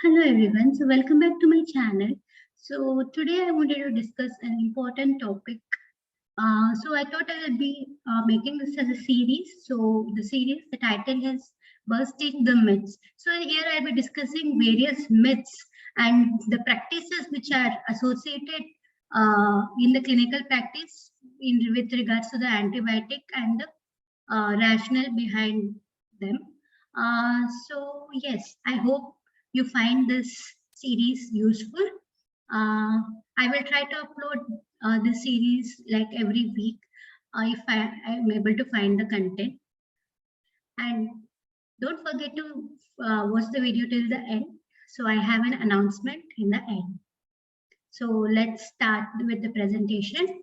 Hello everyone, so welcome back to my channel. So today I wanted to discuss an important topic. So I thought I will be making this as a series. So the series, the title is Bursting the Myths. So here I'll be discussing various myths and the practices which are associated in the clinical practice with regards to the antibiotic and the rationale behind them. So yes, I hope you find this series useful. I will try to upload this series like every week if I am able to find the content. And don't forget to watch the video till the end. So I have an announcement in the end. So let's start with the presentation.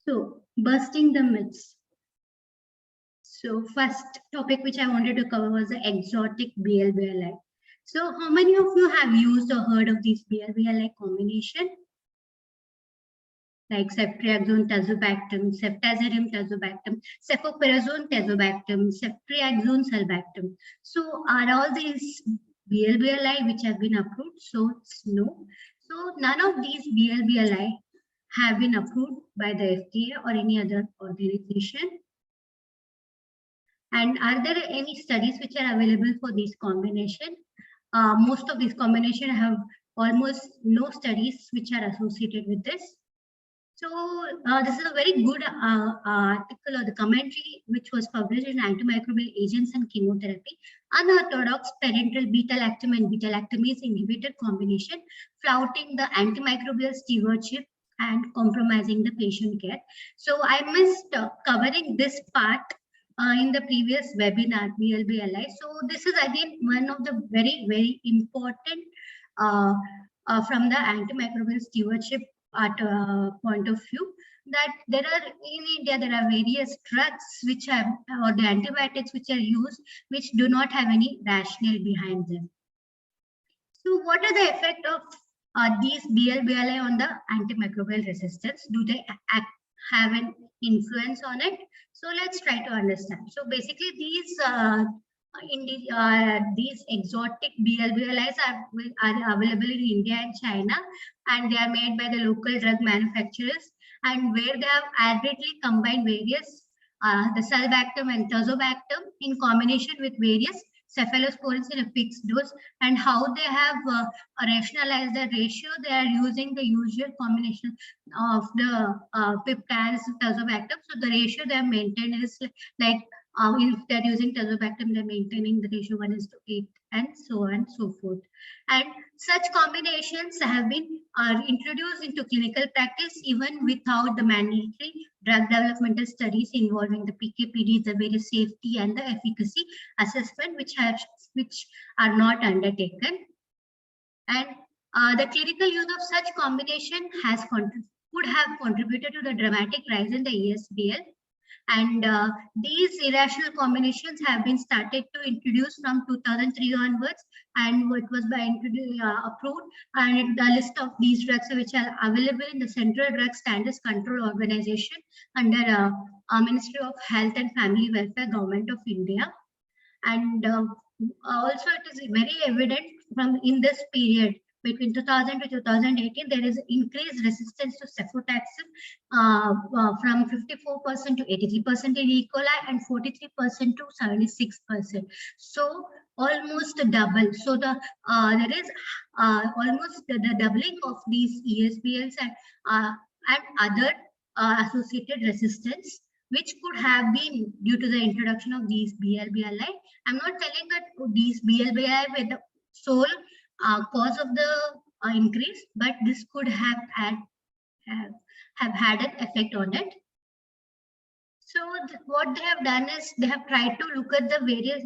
So busting the myths. So first topic which I wanted to cover was the exotic BL-BLI. So how many of you have used or heard of this BL-BLI combination? Like ceftriaxone tazobactam, ceftazidime tazobactam, cefoperazone tazobactam, ceftriaxone sulbactam. So are all these BL-BLI which have been approved? So it's no. So none of these BL-BLI have been approved by the FDA or any other organization. And are there any studies which are available for this combination? Most of these combination have almost no studies which are associated with this. So this is a very good article or the commentary which was published in Antimicrobial Agents and Chemotherapy, Unorthodox Parenteral beta-lactam and beta-lactamase inhibitor combination, flouting the antimicrobial stewardship and compromising the patient care. So I missed covering this part in the previous webinar, BL-BLI. So this is again one of the very, very important from the antimicrobial stewardship point of view, that there are in India, there are various drugs which have, or the antibiotics which are used, which do not have any rationale behind them. So what are the effect of these BL-BLI on the antimicrobial resistance? Do they have an influence on it? So let's try to understand. So basically these exotic BL-BLIs are available in India and China, and they are made by the local drug manufacturers, and where they have adequately combined various the sulbactam and tazobactam in combination with various cephalosporins in a fixed dose, and how they have rationalized the ratio. They are using the usual combination of the peptides tazobactam. So the ratio they have maintained is like if they're using tazobactam, they're maintaining the ratio 1:8 and so on and so forth. And such combinations have been introduced into clinical practice even without the mandatory drug developmental studies involving the PK/PD, the various safety and the efficacy assessment, which are not undertaken. And the clinical use of such combination could have contributed to the dramatic rise in the ESBL. And these irrational combinations have been started to introduce from 2003 onwards, and it was by approved. And the list of these drugs which are available in the Central Drug Standards Control Organization under Ministry of Health and Family Welfare, Government of India. And also it is very evident from in this period between 2000 to 2018, there is increased resistance to cefotaxime from 54% to 83% in E. coli and 43% to 76%. So almost double. So there is almost the doubling of these ESBLs and other associated resistance, which could have been due to the introduction of these BL-BLI. I'm not telling that these BL-BLI were the sole cause of the increase, but this could have had an effect on it. So what they have done is they have tried to look at the various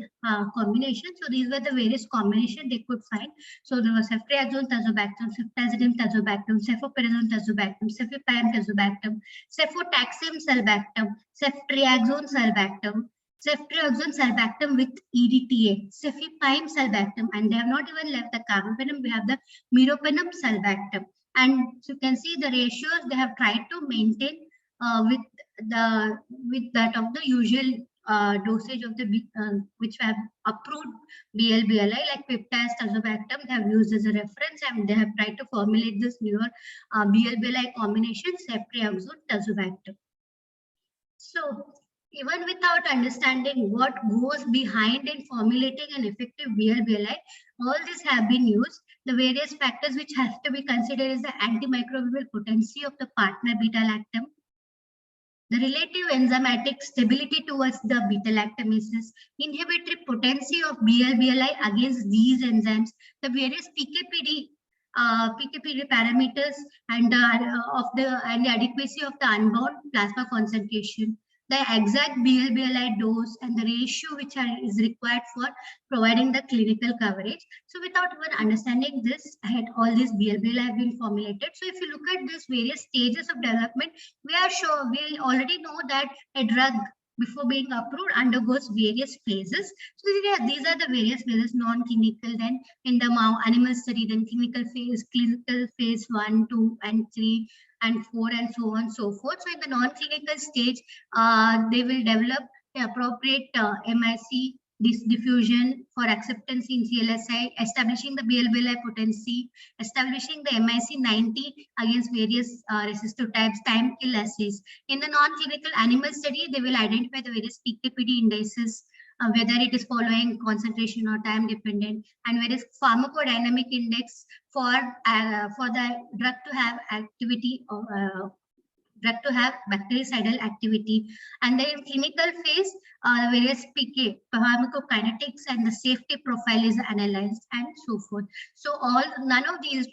combinations. So these were the various combinations they could find. So there was ceftriaxone tazobactam, ceftazidime tazobactam, cefoperazone tazobactam, cefepime tazobactam, cefotaxime sulbactam, ceftriaxone sulbactam, ceftriaxone sulbactam with EDTA, cefepime sulbactam, and they have not even left the carbapenem. We have the meropenem sulbactam, and so you can see the ratios they have tried to maintain with that of the usual dosage of the which have approved BLBLI, like peptides, tazobactam, they have used as a reference, and they have tried to formulate this newer BLBLI combination, ceftriaxone, tazobactam. So even without understanding what goes behind in formulating an effective BLBLI, all these have been used. The various factors which have to be considered is the antimicrobial potency of the partner beta-lactam, the relative enzymatic stability towards the beta-lactamases, inhibitory potency of BLBLI against these enzymes, the various PKPD parameters, and the adequacy of the unbound plasma concentration, the exact BLBLI dose, and the ratio which is required for providing the clinical coverage. So without even understanding this, all these BLBLI have been formulated. So if you look at these various stages of development, we already know that a drug before being approved undergoes various phases. So these are the various phases: non-clinical, then in the animal study, then clinical phase 1, 2, and 3, and 4, and so on and so forth. So in the non-clinical stage, they will develop the appropriate MIC diffusion for acceptance in CLSI, establishing the BLBLI potency, establishing the MIC 90 against various resistive types, time kill assays. In the non-clinical animal study, they will identify the various PKPD indices, whether it is following concentration or time dependent, and various pharmacodynamic index for the drug to have activity or drug to have bactericidal activity. And then in clinical phase, various PK, pharmacokinetics, and the safety profile is analyzed, and so forth. So none of these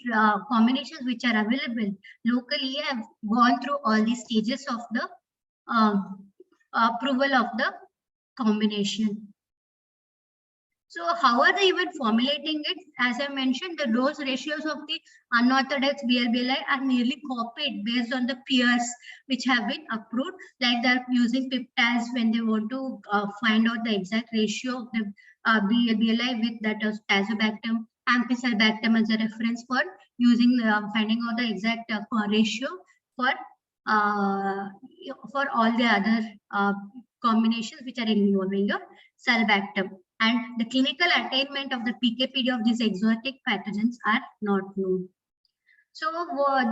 combinations which are available locally have gone through all these stages of the approval of the combination. So how are they even formulating it? As I mentioned, the dose ratios of the unorthodox BLBLI are nearly copied based on the peers which have been approved, like they're using peptides when they want to find out the exact ratio of the BLBLI with that of tazobactam, ampicillobactam as a reference for using finding out the exact ratio for all the other combinations which are involving your sulbactam. And the clinical attainment of the PKPD of these exotic pathogens are not known. So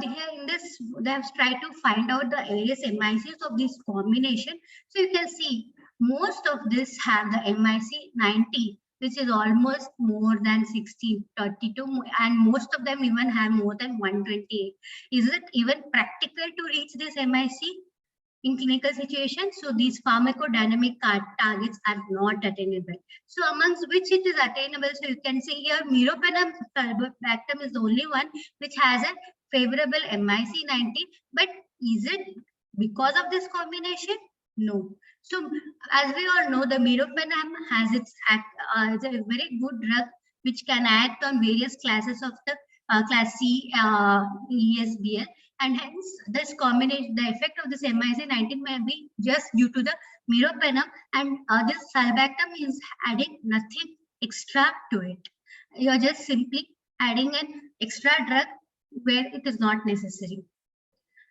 in this, they have tried to find out the various MICs of this combination. So you can see most of this have the MIC 90, which is almost more than 32, and most of them even have more than 128. Is it even practical to reach this MIC in clinical situations? So these pharmacodynamic targets are not attainable. So amongst which it is attainable, so you can see here meropenem sulbactam is the only one which has a favorable MIC 90. But is it because of this combination? No. So as we all know, the meropenem has it's a very good drug which can act on various classes of the class C ESBL. And hence, this combination, the effect of this MIC 19 may be just due to the meropenem, and this sulbactam is adding nothing extra to it. You are just simply adding an extra drug where it is not necessary.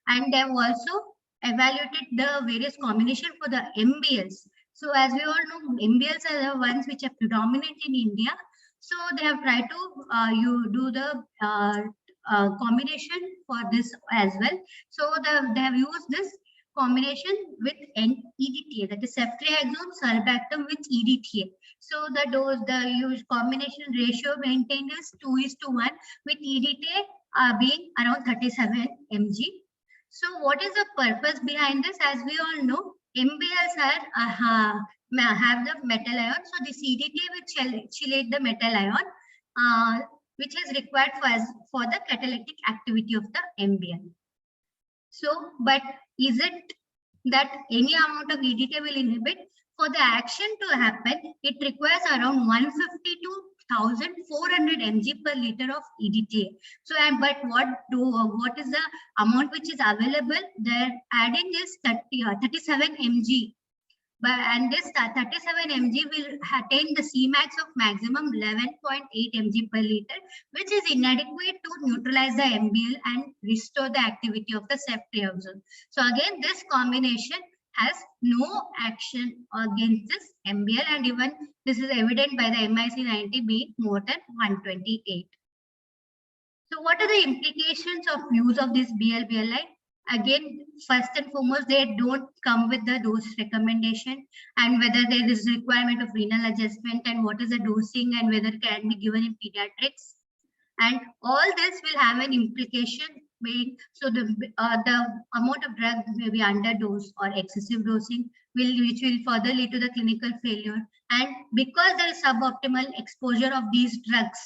And they have also evaluated the various combination for the MBLs. So as we all know, MBLs are the ones which are predominant in India. So they have tried to you do the combination for this as well. So they have used this combination with EDTA, that is ceftriaxone sulbactam with EDTA. So the used combination ratio maintained is 2:1, with EDTA being around 37 mg. So what is the purpose behind this? As we all know, MBLs have the metal ion. So the EDTA will chelate the metal ion, which is required for the catalytic activity of the MBL. So, but is it that any amount of EDTA will inhibit? For the action to happen, it requires around 150 to 1400 mg per liter of EDTA. So, but what is the amount which is available? They're adding is 37 mg And this 37 mg will attain the Cmax of maximum 11.8 mg per liter, which is inadequate to neutralize the MBL and restore the activity of the ceftriaxone. So again, this combination has no action against this MBL, and even this is evident by the MIC 90 being more than 128. So what are the implications of use of this BLBLI? Again, first and foremost, they don't come with the dose recommendation, and whether there is requirement of renal adjustment, and what is the dosing, and whether it can be given in pediatrics. And all this will have an implication being, so the amount of drug may be underdose or excessive dosing, which will further lead to the clinical failure. And because there is suboptimal exposure of these drugs,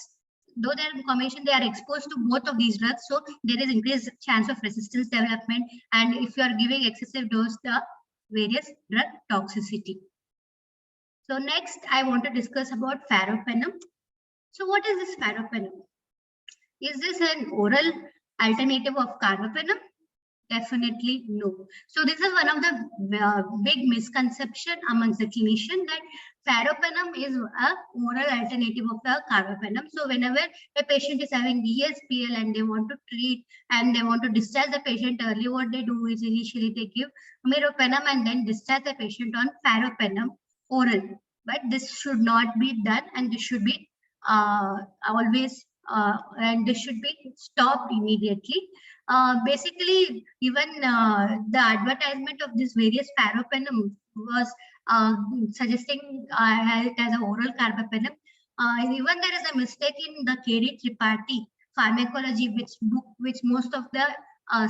though they are in combination, they are exposed to both of these drugs, so there is increased chance of resistance development. And if you are giving excessive dose, the various drug toxicity. So next, I want to discuss about Pharopenem. So what is this Pharopenem? Is this an oral alternative of carbapenem? Definitely no. So this is one of the big misconception amongst the clinician, that Pharopenem is a oral alternative of the carbapenem. So whenever a patient is having DSPL and they want to treat and they want to discharge the patient early, what they do is initially they give meropenem and then discharge the patient on Pharopenem oral. But this should not be done, and this should be always and this should be stopped immediately. Basically, even the advertisement of this various Pharopenem was suggesting it as an oral carbapenem. Even there is a mistake in the K.D. Tripathi pharmacology, which most of the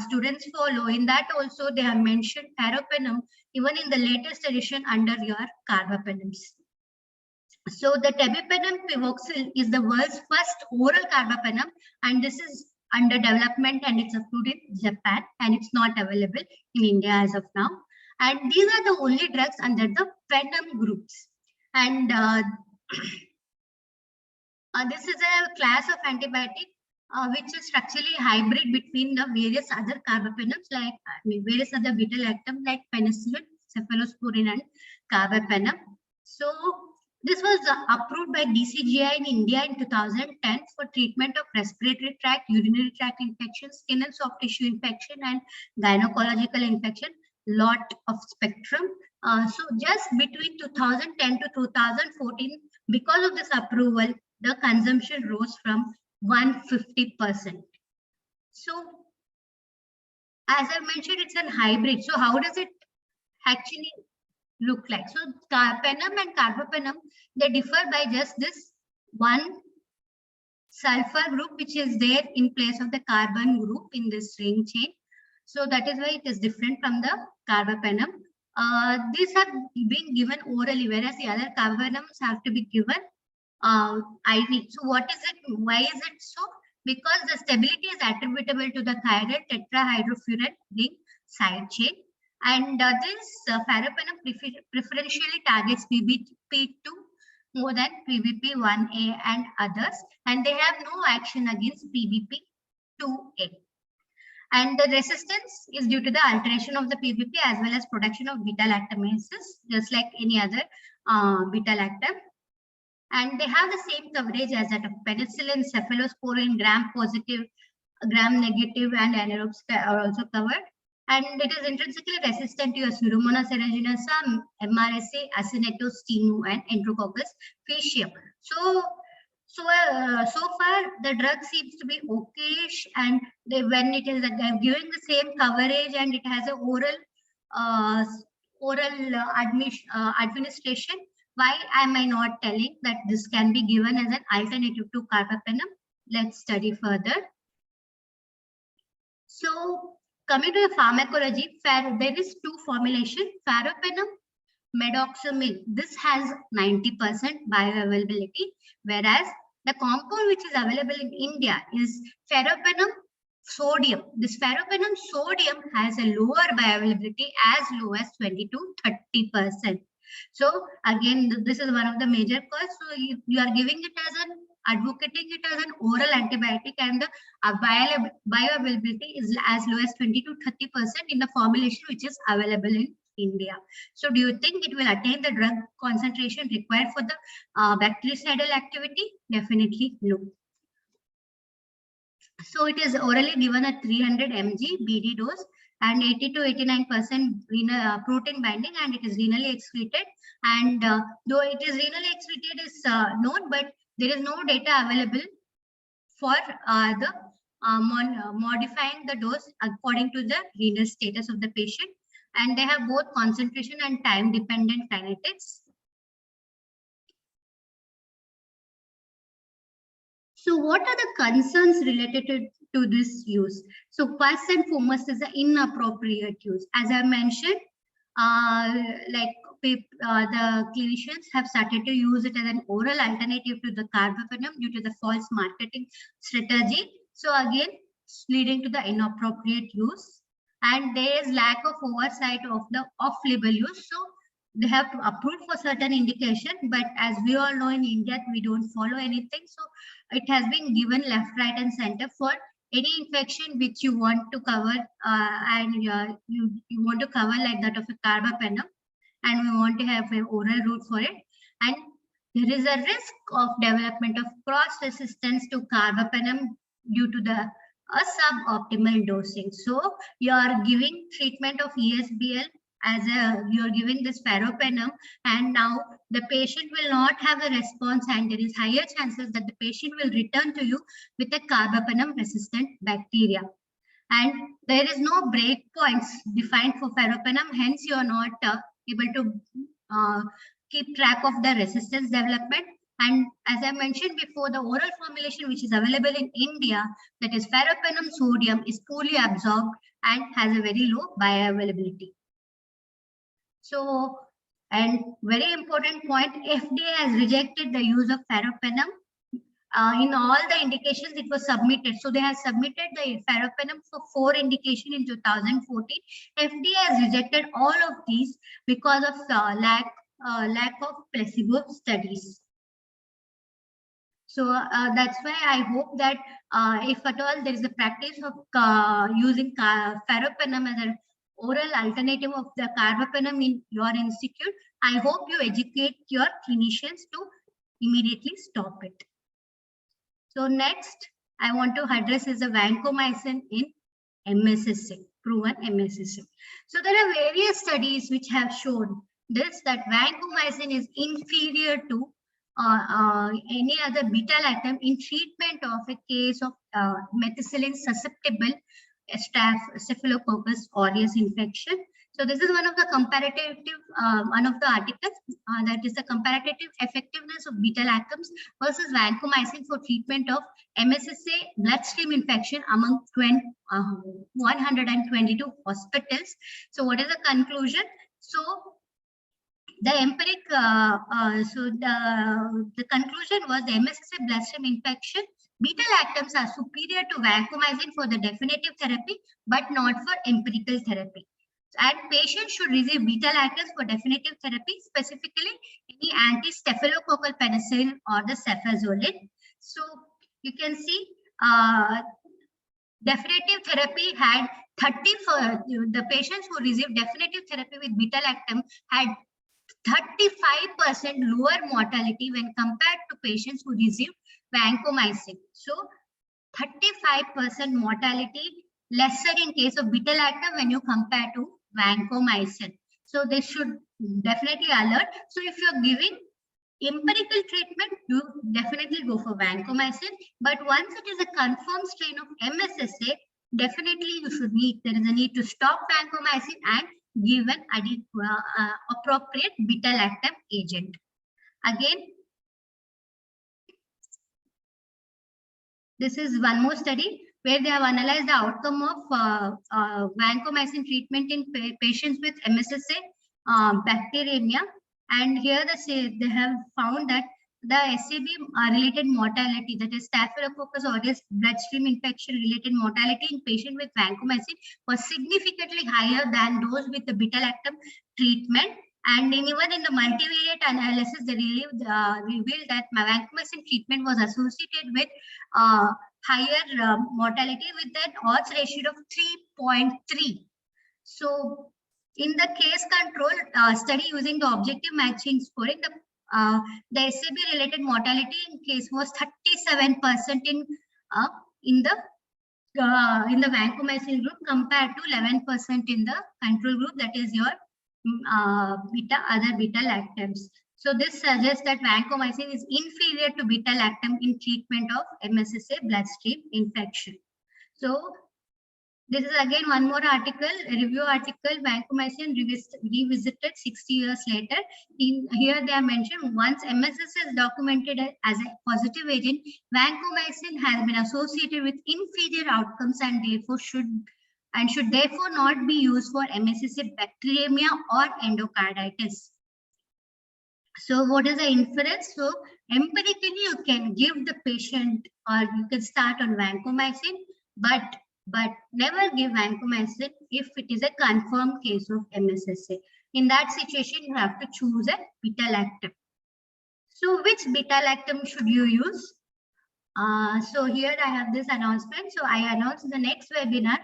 students follow. In that also they have mentioned Pharopenem even in the latest edition under your carbapenems. So the tebipenem pivoxil is the world's first oral carbapenem, and this is under development and it's approved in Japan, and it's not available in India as of now. And these are the only drugs under the penem groups. And this is a class of antibiotic which is structurally hybrid between the various other carbapenems, like various other beta-lactam like penicillin, cephalosporin, and carbapenem. So this was approved by DCGI in India in 2010 for treatment of respiratory tract, urinary tract infection, skin and soft tissue infection, and gynecological infection. Lot of spectrum. So just between 2010 to 2014, because of this approval, the consumption rose from 150%. So as I mentioned, it's a hybrid. So how does it actually look like? So penem and carbapenem, they differ by just this one sulfur group which is there in place of the carbon group in this ring chain. So that is why it is different from the carbapenem. These have been given orally, whereas the other carbapenems have to be given IV. So what is it? Why is it so? Because the stability is attributable to the thyroid tetrahydrofuran ring side chain. And this Pharopenem preferentially targets PBP2 more than PBP1A and others, and they have no action against PBP2A. And the resistance is due to the alteration of the PBP as well as production of beta-lactamases, just like any other beta-lactam. And they have the same coverage as that of penicillin, cephalosporin, gram-positive, gram-negative, and anaerobes are also covered. And it is intrinsically resistant to Pseudomonas aeruginosa, MRSA, Acinetostinu, and Enterococcus faecium. So far the drug seems to be okayish, and when it is giving the same coverage and it has an oral administration, why am I not telling that this can be given as an alternative to carbapenem? Let's study further. So coming to the pharmacology, there is two formulation, Pharopenem, medoxamil. This has 90% bioavailability, whereas the compound which is available in India is Pharopenem sodium. This Pharopenem sodium has a lower bioavailability, as low as 20 to 30%. So again, this is one of the major causes. So you are giving it as an advocating it as an oral antibiotic, and the bioavailability is as low as 20 to 30% in the formulation which is available in India. So do you think it will attain the drug concentration required for the bactericidal activity? Definitely no. So it is orally given at 300 mg BD dose and 80 to 89% protein binding, and it is renally excreted. And though it is renally excreted is known, but there is no data available for the modifying the dose according to the renal status of the patient. And they have both concentration and time dependent kinetics. So what are the concerns related to this use? So first and foremost is the inappropriate use. As I mentioned, the clinicians have started to use it as an oral alternative to the carbapenem due to the false marketing strategy. So again, leading to the inappropriate use, and there is lack of oversight of the off-label use. So they have to approve for certain indication, but as we all know in India, we don't follow anything. So it has been given left, right, and center for any infection which you want to cover, and you want to cover like that of a carbapenem, and we want to have an oral route for it. And there is a risk of development of cross resistance to carbapenem due to the suboptimal dosing. So you are giving treatment of ESBL as you're giving this ferropenem, and now the patient will not have a response, and there is higher chances that the patient will return to you with a carbapenem resistant bacteria. And there is no breakpoints defined for ferropenem, hence you are not able to keep track of the resistance development. And as I mentioned before, the oral formulation which is available in India, that is ferropenem sodium, is poorly absorbed and has a very low bioavailability. So, and very important point, FDA has rejected the use of ferropenem. In all the indications it was submitted. So they have submitted the ferropenem for 4 indications in 2014. FDA has rejected all of these because of lack of placebo studies. So that's why I hope that if at all there is a practice of using ferropenem as an oral alternative of the carbapenem in your institute, I hope you educate your clinicians to immediately stop it. So next, I want to address is the vancomycin in MSSA, proven MSSA. So there are various studies which have shown this, that vancomycin is inferior to any other beta-lactam in treatment of a case of methicillin susceptible Staphylococcus aureus infection. So this is one of the comparative, one of the articles that is the comparative effectiveness of beta-lactams versus vancomycin for treatment of MSSA bloodstream infection among 122 hospitals. So what is the conclusion? So the empiric, the conclusion was the MSSA bloodstream infection, beta-lactams are superior to vancomycin for the definitive therapy, but not for empirical therapy. And patients should receive beta-lactams for definitive therapy, specifically any anti-staphylococcal penicillin or the cefazolin. So you can see definitive therapy had the patients who received definitive therapy with beta-lactam had 35% lower mortality when compared to patients who received vancomycin. So 35% mortality lesser in case of beta-lactam when you compare to vancomycin. So they should definitely alert. So if you're giving empirical treatment, you definitely go for vancomycin. But once it is a confirmed strain of MSSA, definitely you should there is a need to stop vancomycin and give an appropriate beta-lactam agent. Again, this is one more study where they have analyzed the outcome of vancomycin treatment in patients with MSSA bacteremia, and here they have found that the SAB related mortality, that is Staphylococcus aureus bloodstream infection related mortality in patients with vancomycin was significantly higher than those with the beta-lactam treatment. And even in the multivariate analysis, they revealed that vancomycin treatment was associated with higher mortality with an odds ratio of 3.3. So In the case control study using the objective matching scoring, the SAB related mortality in case was 37% in the vancomycin group compared to 11% in the control group, that is your other beta-lactams. So this suggests that vancomycin is inferior to beta-lactam in treatment of MSSA bloodstream infection. So this is again one more article, a review article, vancomycin revisited 60 years later. Here they are mentioned, once MSSA is documented as a positive agent, vancomycin has been associated with inferior outcomes and should therefore not be used for MSSA bacteremia or endocarditis. So what is the inference? So empirically you can give the patient, or you can start on vancomycin, but never give vancomycin if it is a confirmed case of MSSA. In that situation, you have to choose a beta-lactam. So which beta-lactam should you use? So here I have this announcement. So I announced the next webinar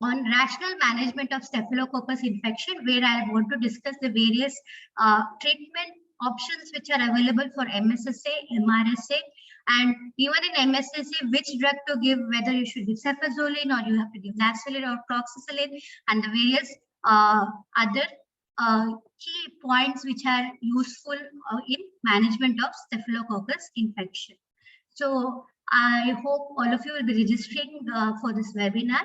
on rational management of Staphylococcus infection, where I want to discuss the various treatment options which are available for MSSA, MRSA, and even in MSSA, which drug to give, whether you should give cefazolin or you have to give nasuline or proxysolin, and the various other key points which are useful in management of Staphylococcus infection. So I hope all of you will be registering for this webinar.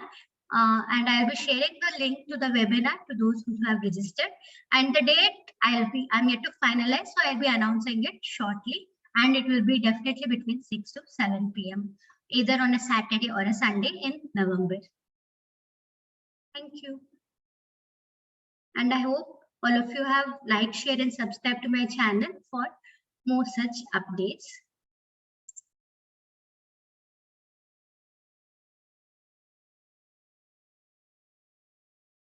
And I'll be sharing the link to the webinar to those who have registered. And the date I'm yet to finalize, so I'll be announcing it shortly. And it will be definitely between 6 to 7 p.m. either on a Saturday or a Sunday in November. Thank you. And I hope all of you have liked, shared, and subscribed to my channel for more such updates.